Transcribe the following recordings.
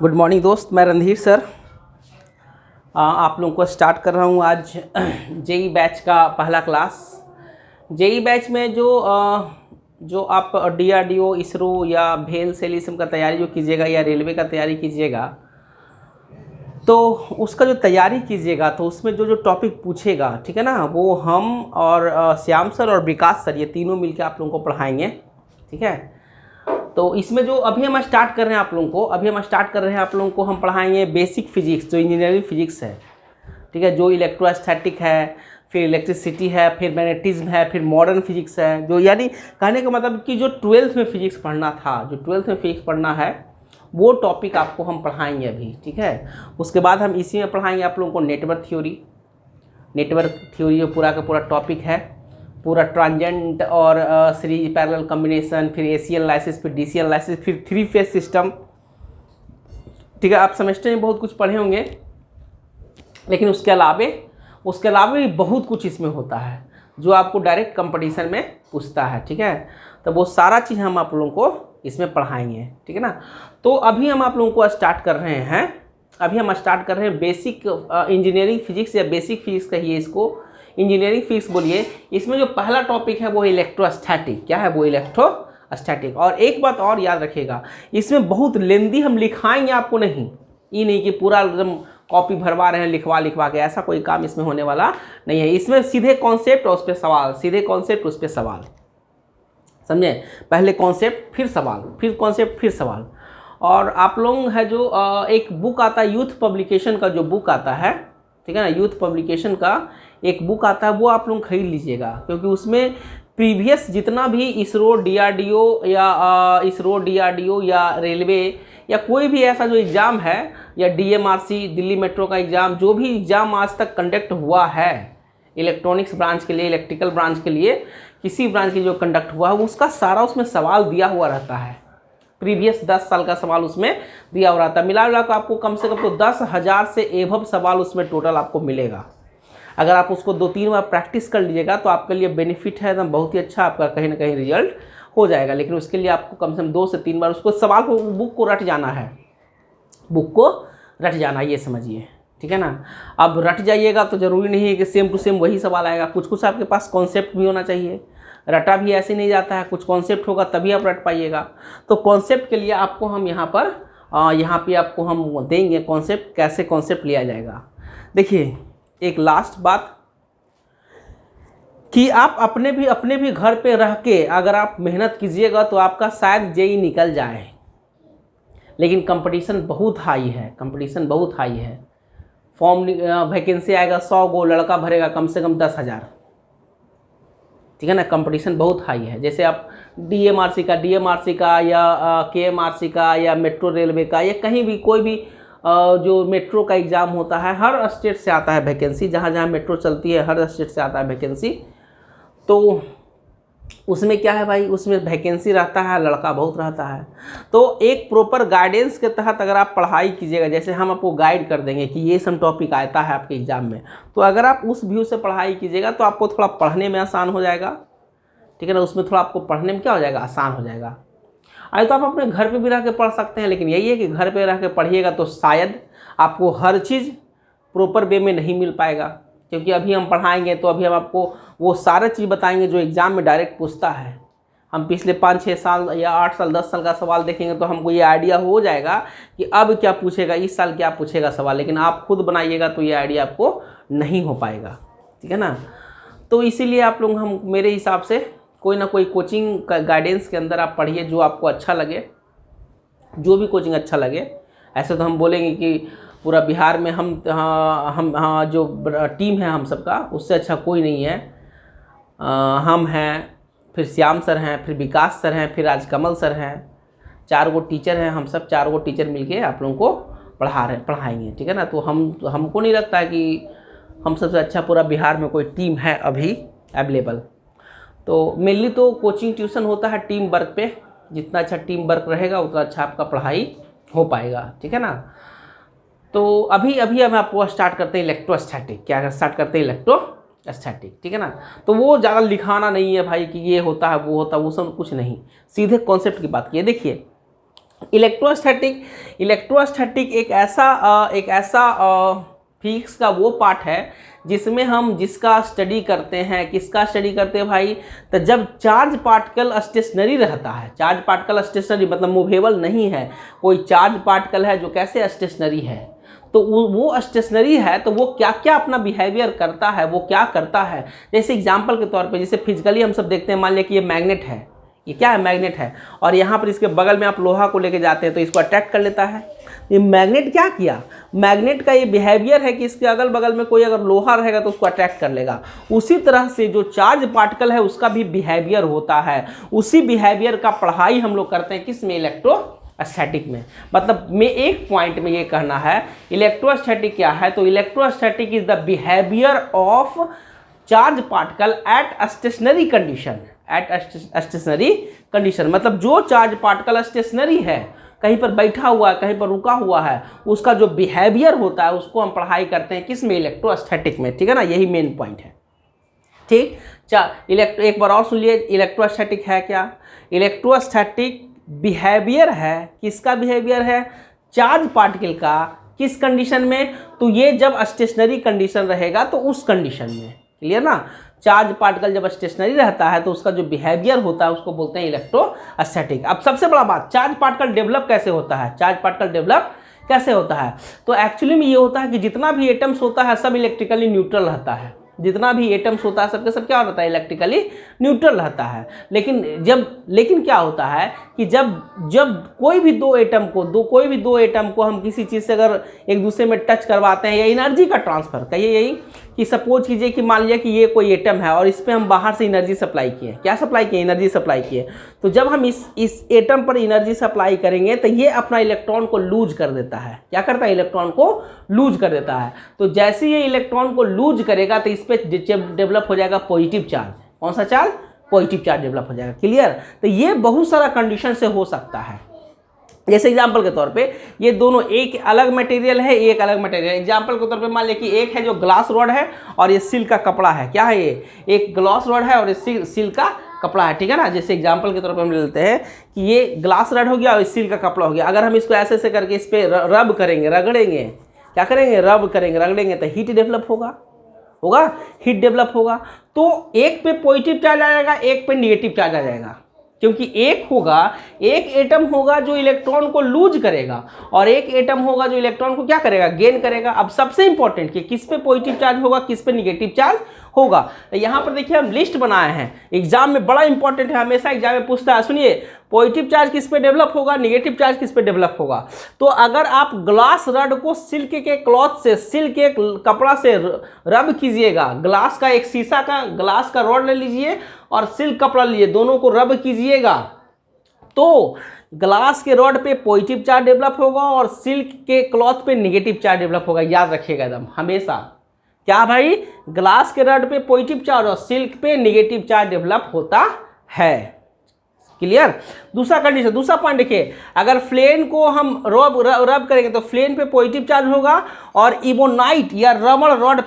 Good morning दोस्त, मैं Randhir sir आप लोगों को स्टार्ट कर रहा हूँ आज जेई बैच का पहला क्लास। जेई बैच में जो आप डीआरडीओ, इसरो या भेल सेलिस्म का तैयारी जो कीजिएगा या रेलवे का तैयारी कीजिएगा, तो उसका जो तैयारी कीजिएगा तो उसमें जो टॉपिक पूछेगा, ठीक है ना, वो हम और श्याम सर और विकास सर, ये तीनों मिलकर आप लोगों को पढ़ाएंगे। ठीक है, तो इसमें जो अभी हम स्टार्ट कर रहे हैं आप लोगों को हम पढ़ाएंगे बेसिक फिजिक्स, जो इंजीनियरिंग फिजिक्स है। ठीक है, जो इलेक्ट्रोस्टैटिक है, फिर इलेक्ट्रिसिटी है, फिर मैग्नेटिज्म है, फिर मॉडर्न फिजिक्स है, जो यानी कहने का मतलब कि जो 12th में फिजिक्स पढ़ना था, जो 12th में फिजिक्स पढ़ना है, वो टॉपिक आपको हम पढ़ाएंगे अभी। ठीक है, उसके बाद हम इसी में पढ़ाएंगे आप लोगों को नेटवर्क थ्योरी जो पूरा का पूरा टॉपिक है, पूरा ट्रांजेंट और सीरीज पैरेलल कॉम्बिनेशन, फिर एसी एनालिसिस, फिर डीसी एनालिसिस, फिर 3 फेज सिस्टम। ठीक है, आप सेमेस्टर में बहुत कुछ पढ़े होंगे, लेकिन उसके अलावा भी बहुत कुछ इसमें होता है जो आपको डायरेक्ट कंपटीशन में पूछता है। ठीक है, तो वो सारा चीज़ हम आप लोगों को इसमें पढ़ाएंगे। ठीक है ना, तो अभी हम आप लोगों को स्टार्ट कर रहे हैं बेसिक इंजीनियरिंग फिजिक्स या बेसिक फिजिक्स कहिए इसको, इंजीनियरिंग फिजिक्स बोलिए। इसमें जो पहला टॉपिक है वो इलेक्ट्रोस्टैटिक। क्या है वो? इलेक्ट्रोस्टैटिक। और एक बात और याद रखिएगा, इसमें बहुत लेंदी हम लिखाएंगे आपको नहीं, ये नहीं कि पूरा एकदम कॉपी भरवा रहे हैं लिखवा के, ऐसा कोई काम इसमें होने वाला नहीं है। इसमें सीधे कॉन्सेप्ट और उस पर सवाल, सीधे कॉन्सेप्ट उस पर सवाल, समझे? पहले कॉन्सेप्ट फिर सवाल, फिर कॉन्सेप्ट फिर सवाल। और आप लोग है जो एक बुक आता है यूथ पब्लिकेशन का, जो बुक आता है, ठीक है ना, यूथ पब्लिकेशन का एक बुक आता है, वो आप लोग खरीद लीजिएगा, क्योंकि उसमें प्रीवियस जितना भी इसरो डीआरडीओ या रेलवे या कोई भी ऐसा जो एग्ज़ाम है, या डीएमआरसी दिल्ली मेट्रो का एग्ज़ाम, जो भी एग्ज़ाम आज तक कंडक्ट हुआ है इलेक्ट्रॉनिक्स ब्रांच के लिए, इलेक्ट्रिकल ब्रांच के लिए, किसी ब्रांच की जो कंडक्ट हुआ है, उसका सारा उसमें सवाल दिया हुआ रहता है। प्रीवियस 10 साल का सवाल उसमें दिया हुआ रहता है। मिला कर आपको कम से कम तो 10,000 से एभव सवाल उसमें टोटल आपको मिलेगा। अगर आप उसको 2-3 बार प्रैक्टिस कर लीजिएगा तो आपके लिए बेनिफिट है एकदम, बहुत ही अच्छा आपका कहीं ना कहीं रिजल्ट हो जाएगा। लेकिन उसके लिए आपको कम से कम 2 से 3 बार उसको सवाल को, बुक को रट जाना है, ये समझिए। ठीक है ना, अब रट जाइएगा तो ज़रूरी नहीं है कि सेम टू सेम वही सवाल आएगा, कुछ आपके पास कॉन्सेप्ट भी होना चाहिए। रटा भी ऐसे नहीं जाता है, कुछ कॉन्सेप्ट होगा तभी आप रट पाइएगा। तो कॉन्सेप्ट के लिए आपको हम यहाँ पे आपको हम देंगे कॉन्सेप्ट, कैसे कॉन्सेप्ट लिया जाएगा। देखिए, एक लास्ट बात कि आप अपने भी घर पे रह के अगर आप मेहनत कीजिएगा तो आपका शायद जेई निकल जाए, लेकिन कंपटीशन बहुत हाई है। फॉर्म वैकेंसी आएगा, 100 गो लड़का भरेगा, कम से कम 10,000। ठीक है ना, कंपटीशन बहुत हाई है। जैसे आप डीएमआरसी का या केएमआरसी का या मेट्रो रेलवे का या कहीं भी कोई भी जो मेट्रो का एग्ज़ाम होता है, हर स्टेट से आता है वैकेंसी, जहाँ मेट्रो चलती है हर स्टेट से आता है वैकेंसी। तो उसमें क्या है भाई, उसमें वैकेंसी रहता है, लड़का बहुत रहता है। तो एक प्रॉपर गाइडेंस के तहत अगर आप पढ़ाई कीजिएगा, जैसे हम आपको गाइड कर देंगे कि ये सब टॉपिक आता है आपके एग्ज़ाम में, तो अगर आप उस व्यू से पढ़ाई कीजिएगा तो आपको थोड़ा पढ़ने में आसान हो जाएगा। ठीक है ना, उसमें थोड़ा आपको पढ़ने में क्या हो जाएगा, आसान हो जाएगा। अरे तो आप अपने घर पे भी रह के पढ़ सकते हैं, लेकिन यही है कि घर पे रह के पढ़िएगा तो शायद आपको हर चीज़ प्रॉपर वे में नहीं मिल पाएगा, क्योंकि अभी हम पढ़ाएंगे तो अभी हम आपको वो सारा चीज़ बताएंगे जो एग्ज़ाम में डायरेक्ट पूछता है। हम पिछले 5-6 साल या 8 साल 10 साल का सवाल देखेंगे तो हमको ये आइडिया हो जाएगा कि अब क्या पूछेगा, इस साल क्या पूछेगा सवाल, लेकिन आप खुद बनाइएगा तो ये आइडिया आपको नहीं हो पाएगा। ठीक है ना, तो इसीलिए आप लोग, हम मेरे हिसाब से कोई ना कोई कोचिंग का गाइडेंस के अंदर आप पढ़िए, जो आपको अच्छा लगे, जो भी कोचिंग अच्छा लगे। ऐसे तो हम बोलेंगे कि पूरा बिहार में हम जो टीम है हम सबका, उससे अच्छा कोई नहीं है। हम हैं, फिर श्याम सर हैं, फिर विकास सर हैं, फिर राजकमल सर हैं, 4 गो टीचर हैं। हम सब 4 गो टीचर मिलके आप लोगों को पढ़ाएंगे। ठीक है ना, तो हमको नहीं लगता है कि हम सबसे अच्छा पूरा बिहार में कोई टीम है अभी अवेलेबल। तो मेनली तो कोचिंग ट्यूशन होता है टीम वर्क पे, जितना अच्छा टीम वर्क रहेगा उतना अच्छा आपका पढ़ाई हो पाएगा। ठीक है ना, तो अभी हम आपको स्टार्ट करते हैं इलेक्ट्रोस्टैटिक। क्या स्टार्ट करते हैं? इलेक्ट्रोस्टैटिक। ठीक है ना, तो वो ज़्यादा लिखाना नहीं है भाई कि ये होता है वो होता है, वो सब कुछ नहीं, सीधे कॉन्सेप्ट की बात की। देखिए, इलेक्ट्रोस्टैटिक एक ऐसा फिजिक्स का वो पार्ट है जिसमें हम जिसका स्टडी करते हैं, किसका स्टडी करते हैं भाई, तो जब चार्ज पार्टिकल स्टेशनरी रहता है, चार्ज पार्टिकल स्टेशनरी मतलब मूवेबल नहीं है, कोई चार्ज पार्टिकल है जो कैसे स्टेशनरी है, तो वो स्टेशनरी है तो वो क्या क्या अपना बिहेवियर करता है, वो क्या करता है। जैसे एग्जांपल के तौर पे जैसे फिजिकली हम सब देखते हैं, मान लिया कि ये मैग्नेट है, ये क्या है, मैग्नेट है, और यहाँ पर इसके बगल में आप लोहा को लेके जाते हैं तो इसको अट्रैक्ट कर लेता है। ये मैग्नेट क्या किया, मैग्नेट का ये बिहेवियर है कि इसके अगल बगल में कोई अगर लोहा रहेगा तो उसको अट्रैक्ट कर लेगा। उसी तरह से जो चार्ज पार्टिकल है उसका भी बिहेवियर होता है, उसी बिहेवियर का पढ़ाई हम लोग करते हैं किस में, इलेक्ट्रोस्टैटिक में। मतलब मैं एक पॉइंट में ये कहना है इलेक्ट्रोस्टैटिक क्या है, तो electrostatic is the behaviour of charge particle at stationary condition, मतलब जो चार्ज पार्टिकल स्टेशनरी है, कहीं पर बैठा हुआ है, कहीं पर रुका हुआ है, उसका जो बिहेवियर होता है उसको हम पढ़ाई करते हैं किस में, इलेक्ट्रोस्टैटिक में। ठीक है ना, यही मेन पॉइंट है। ठीक, एक बार और सुन लिए, इलेक्ट्रोस्टैटिक है क्या, इलेक्ट्रोस्टैटिक बिहेवियर है, किसका बिहेवियर है, चार्ज पार्टिकल का, किस कंडीशन में, तो ये जब स्टेशनरी कंडीशन रहेगा तो उस कंडीशन में, क्लियर ना। चार्ज पार्टिकल जब स्टेशनरी रहता है तो उसका जो बिहेवियर होता है उसको बोलते हैं इलेक्ट्रोस्टैटिक। अब सबसे बड़ा बात, चार्ज पार्टिकल डेवलप कैसे होता है, चार्ज पार्टिकल डेवलप कैसे होता है, तो एक्चुअली में ये होता है कि जितना भी एटम्स होता है सब इलेक्ट्रिकली न्यूट्रल रहता है, जितना भी एटम्स होता है सबके सब क्या रहता है, इलेक्ट्रिकली न्यूट्रल रहता है। लेकिन क्या होता है कि जब कोई भी दो एटम को हम किसी चीज़ से अगर एक दूसरे में टच करवाते हैं या एनर्जी का ट्रांसफर, कहिए यही कि सपोज कीजिए कि मान लिया कि ये कोई एटम है और इस पर हम बाहर से एनर्जी सप्लाई किए, क्या सप्लाई किए, एनर्जी सप्लाई किए, तो जब हम इस एटम पर एनर्जी सप्लाई करेंगे तो ये अपना इलेक्ट्रॉन को लूज कर देता है, क्या करता है, इलेक्ट्रॉन को लूज कर देता है। तो जैसे ये इलेक्ट्रॉन को लूज करेगा तो इस पर डेवलप हो जाएगा पॉजिटिव चार्ज, कौन सा चार्ज, पॉजिटिव चार्ज डेवलप हो जाएगा, क्लियर। तो ये बहुत सारा कंडीशन से हो सकता है। जैसे एग्जांपल के तौर पे ये दोनों एक अलग मटेरियल है, एक अलग मटेरियल। एग्जांपल के तौर पे मान लिया कि एक है जो ग्लास रॉड है और ये सिल्क का कपड़ा है, क्या है ये, एक ग्लास रॉड है और ये सिल्क का कपड़ा है, ठीक है ना। जैसे एग्जांपल के तौर पे हम लेते हैं कि ये ग्लास रॉड हो गया और सिल्क का कपड़ा हो गया। अगर हम इसको ऐसे करके इस पर रब करेंगे, रगड़ेंगे, क्या करेंगे, रब करेंगे, रगड़ेंगे तो हीट डेवलप होगा, हीट डेवलप होगा। तो एक पे पॉजिटिव चार्ज आ जाएगा, एक पे नेगेटिव चार्ज आ जाएगा, क्योंकि एक एटम होगा जो इलेक्ट्रॉन को लूज करेगा और एक एटम होगा जो इलेक्ट्रॉन को क्या करेगा, गेन करेगा। अब सबसे इंपॉर्टेंट कि किस पे पॉजिटिव चार्ज होगा, किस पे नेगेटिव चार्ज होगा। तो यहाँ पर देखिए हम लिस्ट बनाए हैं, एग्जाम में बड़ा इंपॉर्टेंट है, हमेशा एग्जाम में पूछता है, सुनिए पॉजिटिव चार्ज किस पे डेवलप होगा, नेगेटिव चार्ज किस पे डेवलप होगा। तो अगर आप ग्लास रड को सिल्क के क्लॉथ से, सिल्क के कपड़ा से रब कीजिएगा, ग्लास का एक शीशा का ग्लास का रॉड ले लीजिए और सिल्क कपड़ा लीजिए, दोनों को रब कीजिएगा तो ग्लास के रॉड पे पॉजिटिव चार्ज डेवलप होगा और सिल्क के क्लॉथ पे नेगेटिव चार्ज डेवलप होगा। याद रखिएगा एकदम हमेशा, क्या भाई, ग्लास के रॉड पे पॉजिटिव चार्ज और सिल्क पे नेगेटिव चार्ज डेवलप होता है, क्लियर। दूसरा कंडीशन, दूसरा पॉइंट देखिए, अगर फ्लेन को हम रब करेंगे तो फ्लेन पे पॉजिटिव चार्ज होगा और इबोनाइट या रबड़ रॉड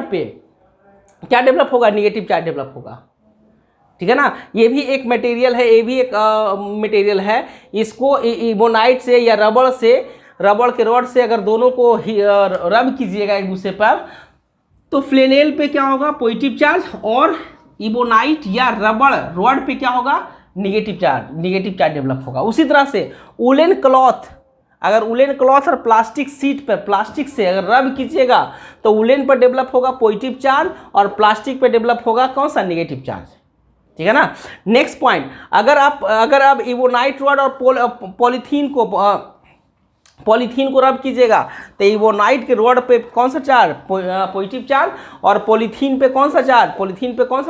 पे क्या डेवलप होगा, नेगेटिव चार्ज डेवलप होगा, ठीक है ना। ये भी एक मटेरियल है, ये भी एक मटेरियल है। इसको इबोनाइट से या रबड़ के रॉड से अगर दोनों को रब कीजिएगा एक दूसरे पर तो फ्लेनेल पे क्या होगा, पॉजिटिव चार्ज, और इबोनाइट या रबड़ रॉड पे क्या होगा, नेगेटिव चार्ज डेवलप होगा। उसी तरह से उलेन क्लॉथ, अगर उलेन क्लॉथ और प्लास्टिक शीट पर प्लास्टिक से अगर रब कीजिएगा तो उलेन पर डेवलप होगा पॉजिटिव चार्ज और प्लास्टिक पर डेवलप होगा कौन सा, नेगेटिव चार्ज, ठीक है ना। नेक्स्ट पॉइंट, अगर आप इबोनाइट रॉड और पॉलीथीन को रब कीजिएगा तो इबोनाइट के रॉड पे कौन सा चार्ज, पॉजिटिव चार्ज, और पॉलीथीन पे कौन सा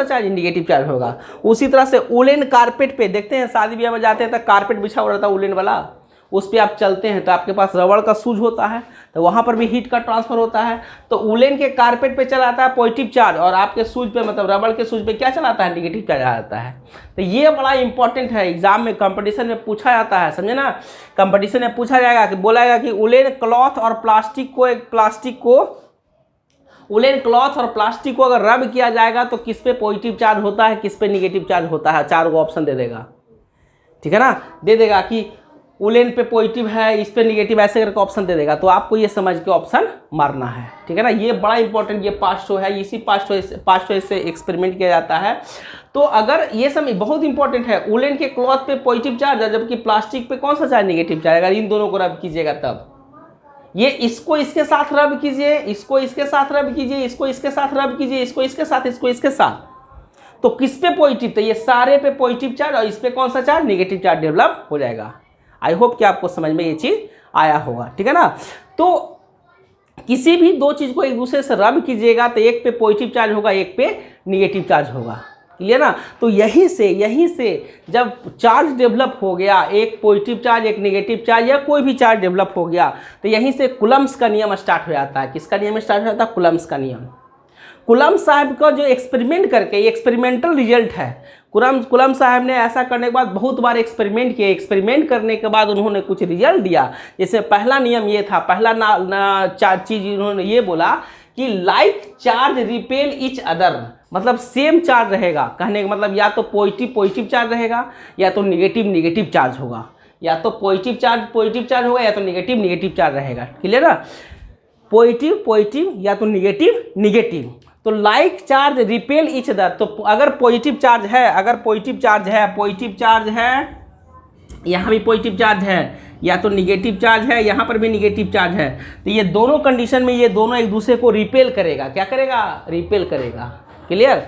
चार्ज, नेगेटिव चार्ज होगा। उसी तरह से उलेन कारपेट पे देखते हैं, शादी ब्याह में जाते हैं तो कारपेट बिछा हुआ रहता है उलेन वाला, उस पर आप चलते हैं तो आपके पास रबड़ का सूज होता है तो वहाँ पर भी हीट का ट्रांसफर होता है। तो उलेन के कारपेट पे चलाता है पॉजिटिव चार्ज और आपके सूज पे मतलब रबड़ के सूज पे क्या चलाता है, नेगेटिव चार्ज आता है। तो ये बड़ा इंपॉर्टेंट है, एग्जाम में कंपटीशन में पूछा जाता है, समझे ना। कंपटीशन में पूछा जाएगा कि बोलाएगा कि उलेन क्लॉथ और उलेन क्लॉथ और प्लास्टिक को अगर रब किया जाएगा तो किस पे पॉजिटिव चार्ज होता है, किस पे नेगेटिव चार्ज होता है, 4 ऑप्शन दे देगा। ठीक है ना, दे देगा कि वुलेन पे पॉजिटिव है, इस पे निगेटिव, ऐसे करके ऑप्शन दे देगा। तो आपको ये समझ के ऑप्शन मारना है, ठीक है ना। ये बड़ा इंपॉर्टेंट, ये पास्ट शो है, इसी पास्ट शो से एक्सपेरिमेंट किया जाता है। तो अगर ये सब बहुत इंपॉर्टेंट है, वुलेन के क्लॉथ पे पॉजिटिव चार्ज है, जबकि प्लास्टिक पे कौन सा चार्ज निगेटिव चार्ज, अगर इन दोनों को रब कीजिएगा तब ये इसको इसके साथ रब कीजिए, इसको इसके साथ रब कीजिए, इसको इसके साथ रब कीजिए, इसको इसके साथ, इसको इसके साथ, तो किस पे पॉजिटिव, तो ये सारे पे पॉजिटिव चार्ज और इस पे कौन सा चार्ज, निगेटिव चार्ज डेवलप हो जाएगा। आई होप कि आपको समझ में ये चीज़ आया होगा, ठीक है ना। तो किसी भी दो चीज़ को एक दूसरे से रब कीजिएगा तो एक पे पॉजिटिव चार्ज होगा, एक पे निगेटिव चार्ज होगा, क्लियर ना। तो यहीं से जब चार्ज डेवलप हो गया, एक पॉजिटिव चार्ज एक निगेटिव चार्ज या कोई भी चार्ज डेवलप हो गया, तो यहीं से कूलम्ब्स का नियम स्टार्ट हो जाता है। किसका नियम स्टार्ट हो जाता है, कूलम्ब्स का नियम। कूलम्ब साहब का जो एक्सपेरिमेंट करके, ये एक्सपेरिमेंटल रिजल्ट है, कूलम्ब साहब ने ऐसा करने के बाद बहुत बार एक्सपेरिमेंट किए, एक्सपेरिमेंट करने के बाद उन्होंने कुछ रिजल्ट दिया। जैसे पहला नियम ये था, पहला चीज़ उन्होंने ये बोला कि like charge repel each other, मतलब सेम चार्ज रहेगा, कहने का मतलब या तो पॉजिटिव चार्ज रहेगा या तो निगेटिव चार्ज होगा, या तो पॉजिटिव चार्ज होगा या तो निगेटिव चार्ज रहेगा, क्लियर ना। पॉजिटिव या तो निगेटिव। तो like charge repel each other, तो अगर पॉजिटिव चार्ज है यहाँ भी पॉजिटिव चार्ज है, या तो निगेटिव चार्ज है, यहाँ पर भी निगेटिव चार्ज है, तो ये दोनों कंडीशन में ये दोनों एक दूसरे को रिपेल करेगा। क्या करेगा, रिपेल करेगा, क्लियर।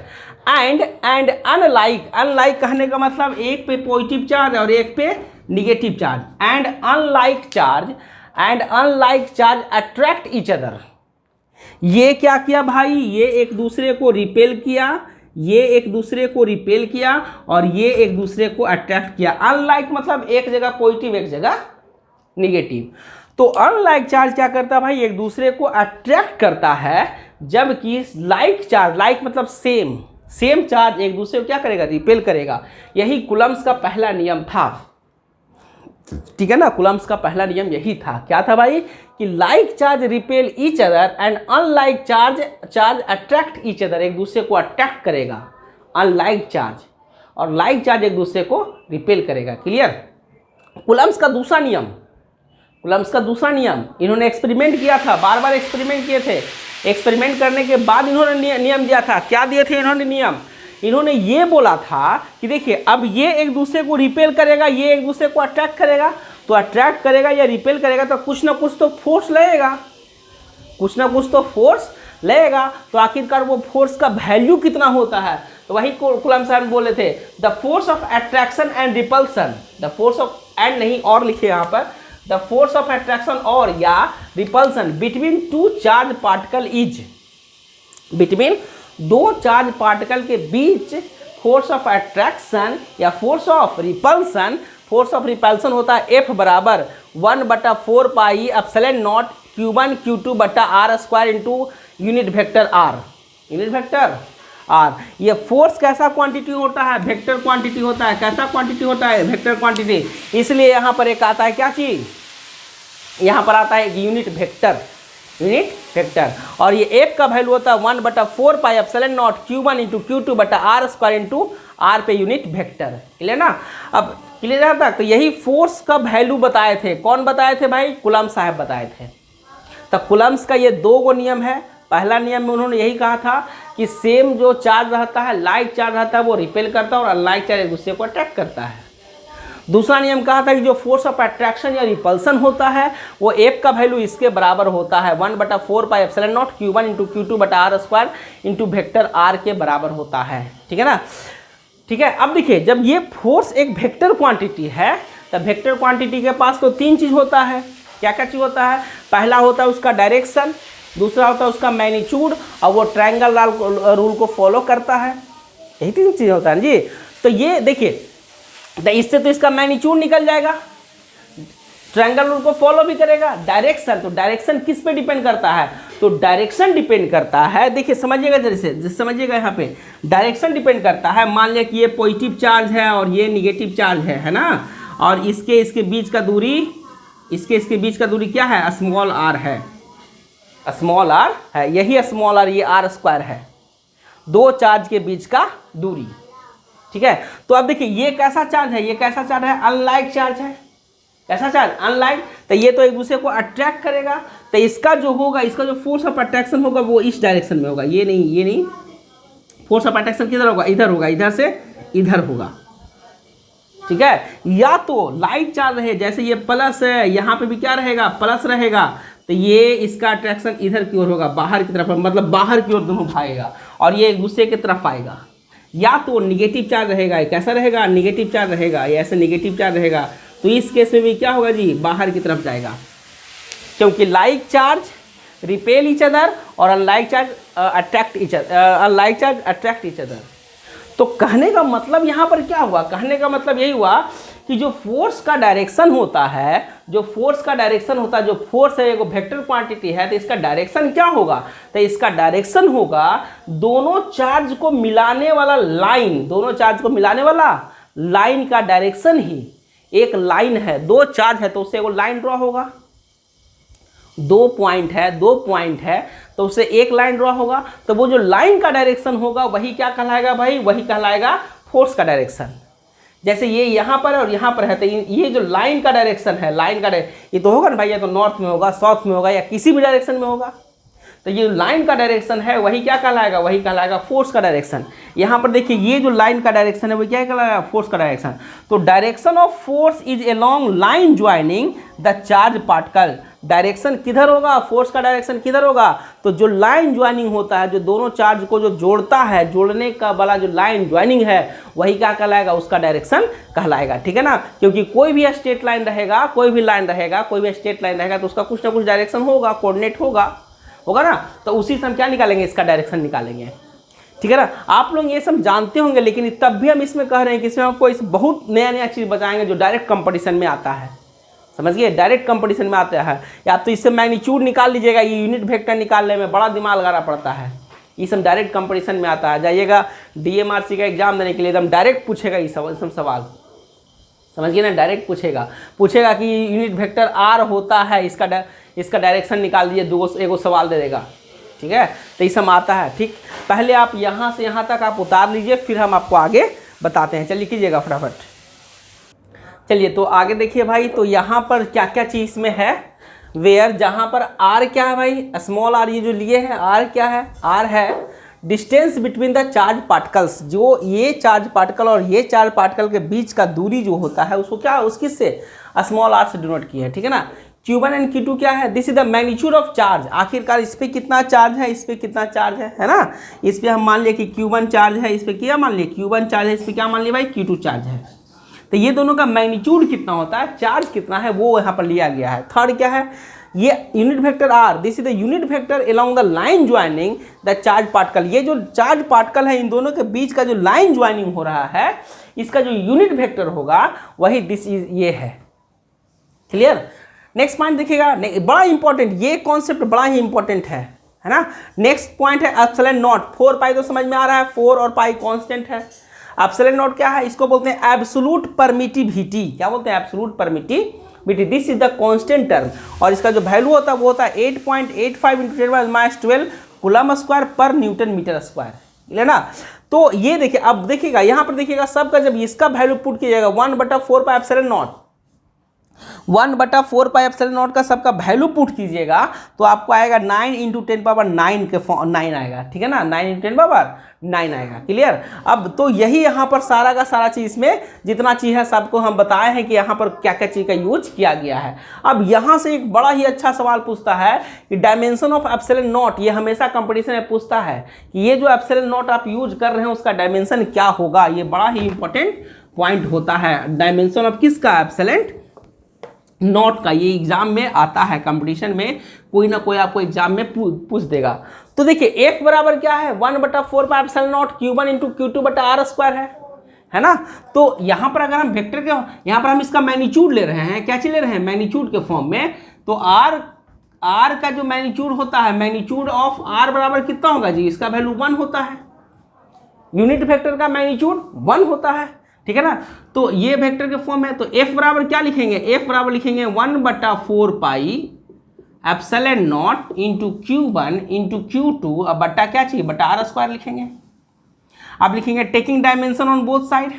एंड अनलाइक कहने का मतलब एक पे पॉजिटिव चार्ज और एक पे negative charge, and unlike charge attract each other. ये क्या किया भाई, ये एक दूसरे को रिपेल किया, ये एक दूसरे को रिपेल किया और ये एक दूसरे को अट्रैक्ट किया। अनलाइक मतलब एक जगह पॉजिटिव एक जगह निगेटिव। तो अनलाइक चार्ज क्या करता है भाई, एक दूसरे को अट्रैक्ट करता है, जबकि लाइक मतलब सेम चार्ज एक दूसरे को क्या करेगा, रिपेल करेगा। यही कूलम्ब्स का पहला नियम था, ठीक है ना। कूलम्ब्स का पहला नियम यही था, क्या था भाई, कि like charge repel each other and unlike charge attract each other, एक दूसरे को अट्रैक्ट करेगा अनलाइक चार्ज, और लाइक चार्ज एक दूसरे को रिपेल करेगा, क्लियर। कूलम्ब्स का दूसरा नियम इन्होंने एक्सपेरिमेंट किया था, बार एक्सपेरिमेंट किए थे। एक्सपेरिमेंट करने के बाद इन्होंने नियम दिया था। क्या दिए थे इन्होंने नियम, इन्होंने ये बोला था कि देखिए अब ये एक दूसरे को रिपेल करेगा, ये एक दूसरे को अट्रैक्ट करेगा, तो अट्रैक्ट करेगा या रिपेल करेगा तो कुछ ना कुछ तो फोर्स लगेगा, तो आखिरकार वो फोर्स का वैल्यू कितना होता है, तो वही कूलम्ब साहब बोले थे, the force of attraction and repulsion, the force of and नहीं और लिखे यहाँ पर, द फोर्स ऑफ अट्रैक्शन और या repulsion between two charge particle is, between दो चार्ज पार्टिकल के बीच फोर्स ऑफ अट्रैक्शन या फोर्स ऑफ रिपल्सन होता है F बराबर 1/4 pi epsilon not Q1 Q2 बटा R² into unit vector R। ये फोर्स कैसा क्वांटिटी होता है, वेक्टर क्वांटिटी होता है। कैसा क्वांटिटी होता है, वेक्टर क्वांटिटी। इसलिए यहाँ पर एक आता है क्या चीज़, यहाँ पर आता है यूनिट वेक्टर, और ये F का वैल्यू होता है 1/4 pi epsilon not Q1 into Q2 बटा R² इंटू R पे यूनिट वेक्टर, क्लियर ना। अब क्लियर है तक। तो यही फोर्स का वैल्यू बताए थे, कौन बताए थे भाई, कूलम्ब साहब बताए थे। तब कूलम्ब्स का ये दो गो नियम है। पहला नियम में उन्होंने यही कहा था कि सेम जो चार्ज रहता है, लाइक चार्ज रहता है, वो रिपेल करता है और अनलाइक चार्ज एक दूसरे को अट्रैक्ट करता है। दूसरा नियम कहा था कि जो फोर्स ऑफ अट्रैक्शन या रिपल्सन होता है वो F का वैल्यू इसके बराबर होता है 1/4 pi epsilon not Q1 into Q2 बटा R² इंटू वेक्टर R के बराबर होता है, ठीक है ना। ठीक है, अब देखिए जब ये फोर्स एक वेक्टर क्वांटिटी है, तब वेक्टर क्वांटिटी के पास तो तीन चीज़ होता है। क्या क्या चीज़ होता है, पहला होता है उसका डायरेक्शन, दूसरा होता है उसका मैग्नीट्यूड, और वो ट्रायंगल रूल को फॉलो करता है। यही तीन चीज़ होता है जी। तो ये देखिए, इससे तो इसका मैग्नीट्यूड निकल जाएगा, ट्रायंगल रूल को फॉलो भी करेगा। डायरेक्शन, तो डायरेक्शन किस पे डिपेंड करता है, तो डायरेक्शन डिपेंड करता है, देखिए समझिएगा, जैसे समझिएगा यहाँ पे डायरेक्शन डिपेंड करता है। मान लिया कि ये पॉजिटिव चार्ज है और ये निगेटिव चार्ज है ना, और इसके बीच का दूरी, इसके बीच का दूरी क्या है, स्मॉल r है, स्मॉल r है, यही स्मॉल r, ये R² है, दो चार्ज के बीच का दूरी, ठीक है। तो अब देखिए ये कैसा चार्ज है, ये कैसा चार्ज है, अनलाइक चार्ज है। कैसा चार्ज, अनलाइक। तो ये तो एक दूसरे को अट्रैक्ट करेगा, तो इसका जो होगा, इसका जो फोर्स ऑफ अट्रैक्शन होगा वो इस डायरेक्शन में होगा, ये नहीं, ये नहीं, फोर्स ऑफ अट्रैक्शन किधर होगा, इधर होगा, इधर से इधर होगा, ठीक है। या तो लाइक चार्ज रहे, जैसे ये प्लस है, यहाँ पे भी क्या रहेगा, प्लस रहेगा, तो ये इसका अट्रैक्शन इधर की ओर होगा, बाहर की तरफ, मतलब बाहर की ओर दोनों भागेगा, और ये एक दूसरे की तरफ आएगा। या तो निगेटिव चार्ज रहेगा, कैसा रहेगा, निगेटिव चार्ज रहेगा, ये ऐसे निगेटिव चार्ज रहेगा, तो इस केस में भी क्या होगा जी, बाहर की तरफ जाएगा, क्योंकि like charge repel each other और unlike charge attract each other, unlike charge attract each other. तो कहने का मतलब यहाँ पर क्या हुआ, कहने का मतलब यही हुआ कि जो फोर्स का डायरेक्शन होता है, जो फोर्स का डायरेक्शन होता है, जो फोर्स है एक वेक्टर क्वांटिटी है, तो इसका डायरेक्शन क्या होगा, तो इसका डायरेक्शन होगा दोनों चार्ज को मिलाने वाला लाइन, दोनों चार्ज को मिलाने वाला लाइन का डायरेक्शन ही, एक लाइन है, दो चार्ज है तो उससे एक लाइन ड्रॉ होगा, दो पॉइंट है तो उससे एक लाइन ड्रॉ होगा, तो वो जो लाइन का डायरेक्शन होगा वही क्या कहलाएगा भाई, वही कहलाएगा फोर्स का डायरेक्शन। जैसे ये यहाँ पर और यहाँ पर है, तो ये जो लाइन का डायरेक्शन है, लाइन का ये तो होगा ना भाई, या तो नॉर्थ में होगा, साउथ में होगा, या किसी भी डायरेक्शन में होगा, तो ये लाइन का डायरेक्शन है वही क्या कहलाएगा, वही कहलाएगा फोर्स का डायरेक्शन। यहाँ पर देखिए ये जो लाइन का डायरेक्शन है वो क्या कहलाएगा, फोर्स का डायरेक्शन। तो direction of force is along line joining the charge particle. Direction किधर होगा, फोर्स का डायरेक्शन किधर होगा, तो जो लाइन ज्वाइनिंग होता है, जो दोनों चार्ज को जो जोड़ता है, जोड़ने का वाला जो लाइन ज्वाइनिंग है वही क्या कहलाएगा, उसका डायरेक्शन कहलाएगा, ठीक है ना। क्योंकि कोई भी स्ट्रेट लाइन रहेगा, कोई भी लाइन रहेगा, कोई भी स्ट्रेट लाइन रहेगा तो उसका कुछ ना कुछ डायरेक्शन होगा, कोऑर्डिनेट होगा ना, तो उसी से हम क्या निकालेंगे, इसका डायरेक्शन निकालेंगे, ठीक है ना। आप लोग ये सब जानते होंगे, लेकिन तब भी हम इसमें कह रहे हैं कि इसमें आपको इस बहुत नया चीज़ बताएंगे जो डायरेक्ट कंपटीशन में आता है, समझिए, डायरेक्ट कंपटीशन में आता है। या तो इससे मैग्नीट्यूड निकाल लीजिएगा, ये यूनिट वेक्टर निकालने में बड़ा दिमाग लगाना पड़ता है, ये सब डायरेक्ट कंपटीशन में आता है। जाइएगा DMRC का एग्जाम देने के लिए एकदम डायरेक्ट पूछेगा ये सब सवाल, समझिए ना, डायरेक्ट पूछेगा कि यूनिट वेक्टर R होता है, इसका डायरेक्शन निकाल दीजिए, एगो सवाल दे देगा, ठीक है। तो ये सब आता है, ठीक। पहले आप यहाँ से यहाँ तक आप उतार लीजिए, फिर हम आपको आगे बताते हैं। चलिए कीजिएगा फटाफट। चलिए तो आगे देखिए भाई, तो यहाँ पर क्या क्या चीज़ में है, वेयर, जहाँ पर R क्या है भाई, स्मॉल r ये जो लिए हैं, R क्या है, R है distance between the charge particles. जो ये चार्ज पार्टिकल और ये चार्ज पार्टिकल के बीच का दूरी जो होता है उसको क्या, उसकी से स्मॉल r से डिनोट किया है, ठीक है ना। Q1 एंड Q2 क्या है, this is the magnitude of charge. आखिरकार इस पर कितना चार्ज है, इस पर कितना चार्ज है ना। इस पर हम मान लिया कि Q1 चार्ज है, इस पर क्या मान लिया, Q1 चार्ज है, इस पर क्या मान लिया भाई, Q2 चार्ज है। तो ये दोनों का मैग्नीट्यूड कितना होता है, चार्ज कितना है, वो यहाँ पर लिया गया है। थर्ड क्या है, ये unit vector R, this is the unit vector along the line joining the charge particle. ये जो चार्ज पार्टिकल है, इन दोनों के बीच का जो लाइन ज्वाइनिंग हो रहा है, इसका जो यूनिट वेक्टर होगा वही दिस इज ये है, क्लियर। नेक्स्ट पॉइंट देखिएगा, बड़ा इंपॉर्टेंट, ये कॉन्सेप्ट बड़ा ही इंपॉर्टेंट है ना। नेक्स्ट पॉइंट है एप्सिलॉन नॉट। 4 पाई तो समझ में आ रहा है, 4 और पाई कांस्टेंट है। एप्सिलॉन नॉट क्या है, इसको बोलते हैं एब्सोल्यूट परमिटिविटी। क्या बोलते हैं, absolute permittivity. This is the constant term, और इसका जो वैल्यू होता है वो होता है 8.85 × 10⁻12 कूलम स्क्वायर पर न्यूटन मीटर स्क्वायर, है ना। तो ये देखिए, अब देखिएगा यहाँ पर देखिएगा, सबका जब इसका वैल्यू पुट कीजिएगा 1/4 pi epsilon not, 1/4 pi epsilon not का सबका वैल्यू पुट कीजिएगा तो आपको आएगा 9 × 10⁻9 के 9 आएगा, ठीक है ना, 9 × 10⁻9 आएगा, क्लियर। अब तो यही यहाँ पर सारा का सारा चीज़ में जितना चीज़ है सबको हम बताए हैं कि यहाँ पर क्या क्या चीज़ का यूज किया गया है। अब यहाँ से एक बड़ा ही अच्छा सवाल पूछता है कि डायमेंशन ऑफ एप्सिलॉन नॉट। ये हमेशा कंपटीशन में पूछता है कि ये जो एप्सिलॉन नॉट आप यूज कर रहे हैं उसका डायमेंशन क्या होगा। ये बड़ा ही इंपॉर्टेंट पॉइंट होता है, डायमेंशन ऑफ किसका, एप्सिलॉन नॉट का। ये एग्जाम में आता है, कंपटीशन में कोई ना कोई आपको एग्जाम में पूछ देगा। तो देखिए F बराबर क्या है, 1/4 pi epsilon not Q1 × Q2/r² है ना। तो यहाँ पर अगर हम वेक्टर के, यहाँ पर हम इसका मैग्नीट्यूड ले रहे हैं, क्या चीज ले रहे हैं, मैग्नीट्यूड के फॉर्म में। तो R का जो मैग्नीट्यूड होता है, मैग्नीट्यूड ऑफ R बराबर कितना होगा जी, इसका वैल्यू 1 होता है। यूनिट वेक्टर का मैग्नीट्यूड 1 होता है, ठीक है ना। तो ये वेक्टर के फॉर्म है, तो F बराबर क्या लिखेंगे, F बराबर लिखेंगे 1/4 pi epsilon not × Q1 × Q2 अब बट्टा क्या चाहिए, बट्टा R² लिखेंगे। आप लिखेंगे taking dimension on both side,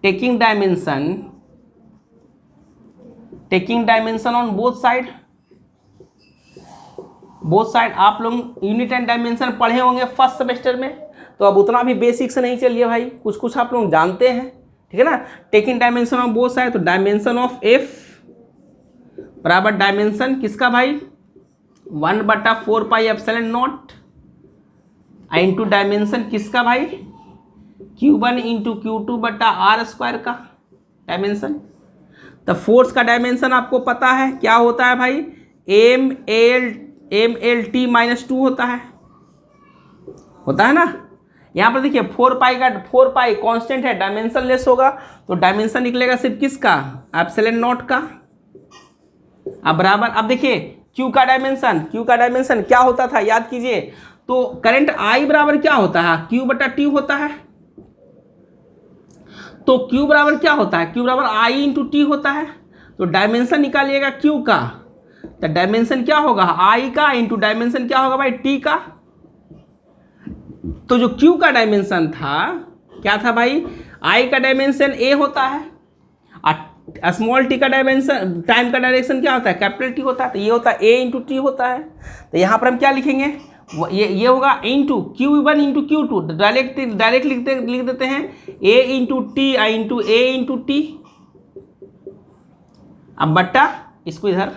taking dimension on both side, आप लोग यूनिट एंड डायमेंशन पढ़े होंगे फर्स्ट सेमेस्टर में, तो अब उतना भी बेसिक से नहीं चलिए भाई, कुछ कुछ आप लोग जानते हैं, ठीक है ना। Taking dimension of both side, तो डायमेंशन ऑफ एफ बराबर डायमेंशन किसका भाई 1/4 pi epsilon not into dimension किसका भाई Q1 इंटू Q2/r² का डायमेंशन। तो फोर्स का डायमेंशन आपको पता है क्या होता है भाई, MLT - 2 होता है ना। यहाँ पर देखिए 4 पाई कांस्टेंट है, डायमेंशन लेस होगा, तो डायमेंशन निकलेगा सिर्फ किसका एप्सिलॉन नॉट का। अब बराबर, अब देखिए Q का डायमेंशन क्या होता था याद कीजिए, तो करंट I बराबर क्या होता है Q/T होता है, तो Q बराबर क्या होता है, Q बराबर I इंटू T होता है। तो डायमेंशन निकालिएगा Q का, तो डायमेंशन क्या होगा I का इंटू डायमेंशन क्या होगा भाई T का। तो जो Q का डायमेंशन था क्या था भाई, I का डायमेंशन A होता है, और स्मॉल t का डायमेंशन टाइम का डायरेक्शन क्या होता है कैपिटल T होता है, तो ये होता है A इंटू टी होता है। तो यहाँ पर हम क्या लिखेंगे, ये होगा into Q1 into Q2, direct लिख देते हैं A into T I into A into T, अब बट्टा इसको इधर,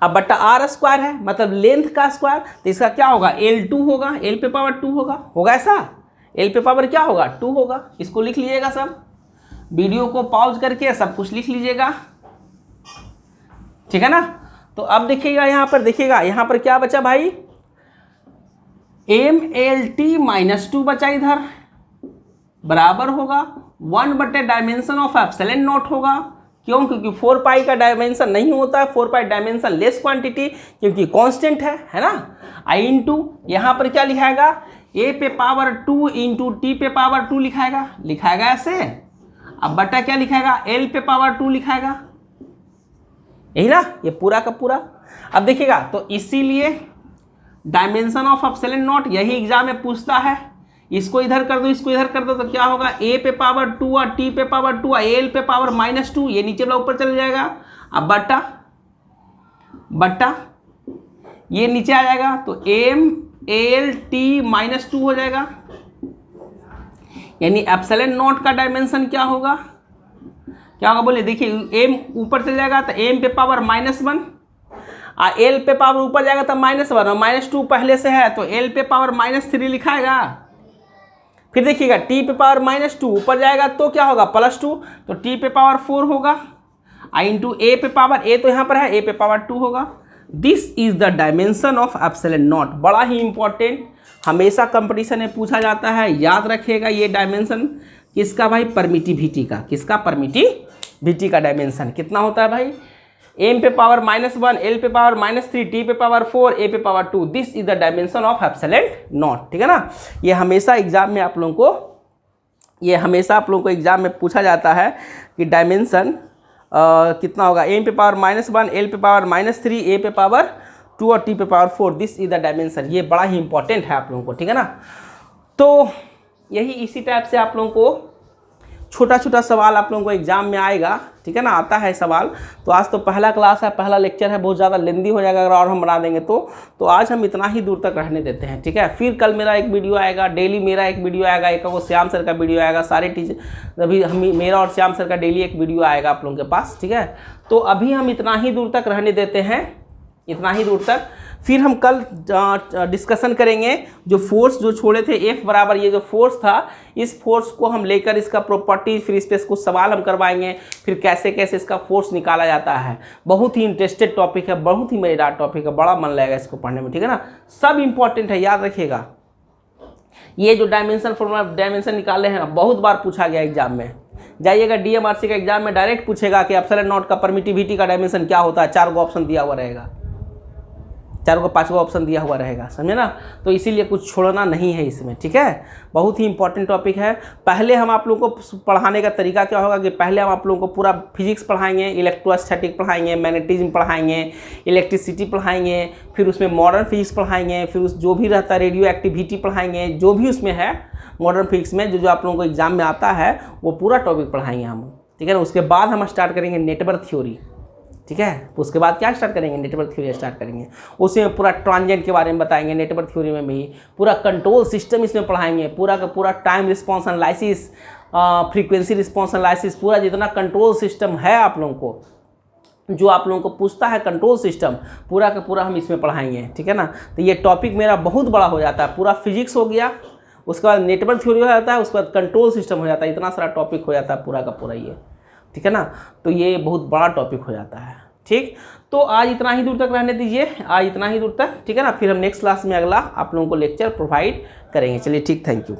अब बट्टा r² है मतलब लेंथ का स्क्वायर, तो इसका क्या होगा L2 होगा, L पे पावर 2 होगा ऐसा, L पे पावर क्या होगा 2 होगा। इसको लिख लीजिएगा, सब वीडियो को पॉज करके सब कुछ लिख लीजिएगा, ठीक है ना। तो अब देखिएगा यहाँ पर क्या बचा भाई, MLT - 2 बचा इधर, बराबर होगा 1/, डायमेंशन ऑफ एप्सिलॉन नॉट होगा, क्यों, क्योंकि 4 पाई का डायमेंशन नहीं होता है, 4 पाई डायमेंशन लेस क्वांटिटी क्योंकि कांस्टेंट है ना। आई इंटू यहाँ पर क्या लिखाएगा A पे पावर 2 इंटू T पे पावर 2 लिखाएगा ऐसे, अब बटा क्या लिखाएगा L पे पावर 2 लिखाएगा, यही ना, ये पूरा का पूरा। अब देखिएगा, तो इसीलिए डायमेंशन ऑफ एप्सिलॉन नॉट यही एग्जाम में पूछता है, इसको इधर कर दो, इसको इधर कर दो, तो क्या होगा A पे पावर 2 और T पे पावर 2 और L पे पावर -2, ये नीचे वाला ऊपर चल जाएगा, अब बट्टा ये नीचे आ जाएगा, तो MLT - 2 हो जाएगा, यानी एप्सिलॉन नॉट का डायमेंशन क्या होगा बोले, देखिए M ऊपर चल जाएगा तो M पे पावर -1 और L पे पावर ऊपर जाएगा तो -1 और -2 पहले से है तो L पे पावर -3 लिखाएगा। फिर देखिएगा T पे पावर -2 ऊपर जाएगा तो क्या होगा +2, तो T पे पावर 4 होगा, आई इंटू A पे पावर, A तो यहाँ पर है, A पे पावर 2 होगा। This is the dimension of epsilon not, बड़ा ही इंपॉर्टेंट, हमेशा कंपटीशन में पूछा जाता है, याद रखिएगा ये डायमेंशन किसका भाई, परमिटिविटी का, किसका परमिटिविटी का डायमेंशन कितना होता है भाई, M पे पावर -1, L पे पावर -3, T पे पावर 4, A पे power 2, this is the dimension of epsilon not, ठीक है ना। ये हमेशा एग्जाम में आप लोगों को एग्जाम में पूछा जाता है कि डायमेंशन कितना होगा, M पे पावर -1, L पे पावर -3, A पे पावर 2 और T पे power 4, this is the dimension, ये बड़ा ही इंपॉर्टेंट है आप लोगों को, ठीक है ना। तो यही इसी टाइप से आप लोगों को छोटा छोटा सवाल आप लोगों को एग्जाम में आएगा, ठीक है ना, आता है सवाल। तो आज तो पहला क्लास है, पहला लेक्चर है, बहुत ज़्यादा लेंदी हो जाएगा अगर और हम बना देंगे तो आज हम इतना ही दूर तक रहने देते हैं, ठीक है। फिर कल मेरा एक वीडियो आएगा, डेली मेरा एक वीडियो आएगा, एक वो श्याम सर का वीडियो आएगा, सारे टीचर अभी मेरा और श्याम सर का डेली एक वीडियो आएगा आप लोगों के पास, ठीक है। तो अभी हम इतना ही दूर तक रहने देते हैं, इतना ही दूर तक। फिर हम कल डिस्कशन करेंगे जो फोर्स जो छोड़े थे F बराबर, ये जो फोर्स था, इस फोर्स को हम लेकर इसका प्रॉपर्टी, फिर इस पे कुछ सवाल हम करवाएंगे, फिर कैसे कैसे इसका फोर्स निकाला जाता है। बहुत ही इंटरेस्टेड टॉपिक है, बहुत ही मजेदार टॉपिक है, बड़ा मन लगेगा इसको पढ़ने में, ठीक है ना। सब इंपॉर्टेंट है, याद रखिएगा। ये जो डायमेंशन फॉर्मूला डायमेंशन निकाले हैं बहुत बार पूछा गया एग्जाम में, जाइएगा DMRC का एग्जाम में डायरेक्ट पूछेगा कि एप्सिलॉन नॉट का परमिटिविटी का डायमेंशन क्या होता है, 4 ऑप्शन दिया हुआ रहेगा, चारों का पांचवा ऑप्शन दिया हुआ रहेगा, समझे ना। तो इसीलिए कुछ छोड़ना नहीं है इसमें, ठीक है। बहुत ही इंपॉर्टेंट टॉपिक है। पहले हम आप लोगों को पढ़ाने का तरीका क्या होगा कि पहले हम आप लोगों को पूरा फिजिक्स पढ़ाएंगे, इलेक्ट्रोस्टैटिक पढ़ाएंगे, मैग्नेटिज्म पढ़ाएंगे, इलेक्ट्रिसिटी पढ़ाएंगे, फिर उसमें मॉडर्न फिजिक्स पढ़ाएंगे, फिर उस जो भी रहता है रेडियो एक्टिविटी पढ़ाएंगे, जो भी उसमें है मॉडर्न फिजिक्स में जो आप लोगों को एग्जाम में आता है वो पूरा टॉपिक पढ़ाएंगे हम, ठीक है ना। उसके बाद हम स्टार्ट करेंगे नेटवर्क थ्योरी, ठीक है। उसके बाद क्या स्टार्ट करेंगे, नेटवर्क थ्योरी स्टार्ट करेंगे। उसमें पूरा ट्रांजिएंट के बारे में बताएंगे नेटवर्क थ्योरी में भी, पूरा कंट्रोल सिस्टम इसमें पढ़ाएंगे, पूरा का पूरा time response analysis, frequency response analysis, पूरा जितना कंट्रोल सिस्टम है आप लोगों को, जो आप लोगों को पूछता है कंट्रोल सिस्टम, पूरा का पूरा हम इसमें पढ़ाएंगे, ठीक है ना। तो ये टॉपिक मेरा बहुत बड़ा हो जाता है, पूरा फिजिक्स हो गया, उसके बाद नेटवर्क थ्योरी हो जाता है, उसके बाद कंट्रोल सिस्टम हो जाता है, इतना सारा टॉपिक हो जाता है पूरा का पूरा ये, ठीक है ना। तो ये बहुत बड़ा टॉपिक हो जाता है, ठीक। तो आज इतना ही दूर तक रहने दीजिए, आज इतना ही दूर तक, ठीक है ना। फिर हम नेक्स्ट क्लास में अगला आप लोगों को लेक्चर प्रोवाइड करेंगे। चलिए ठीक, थैंक यू।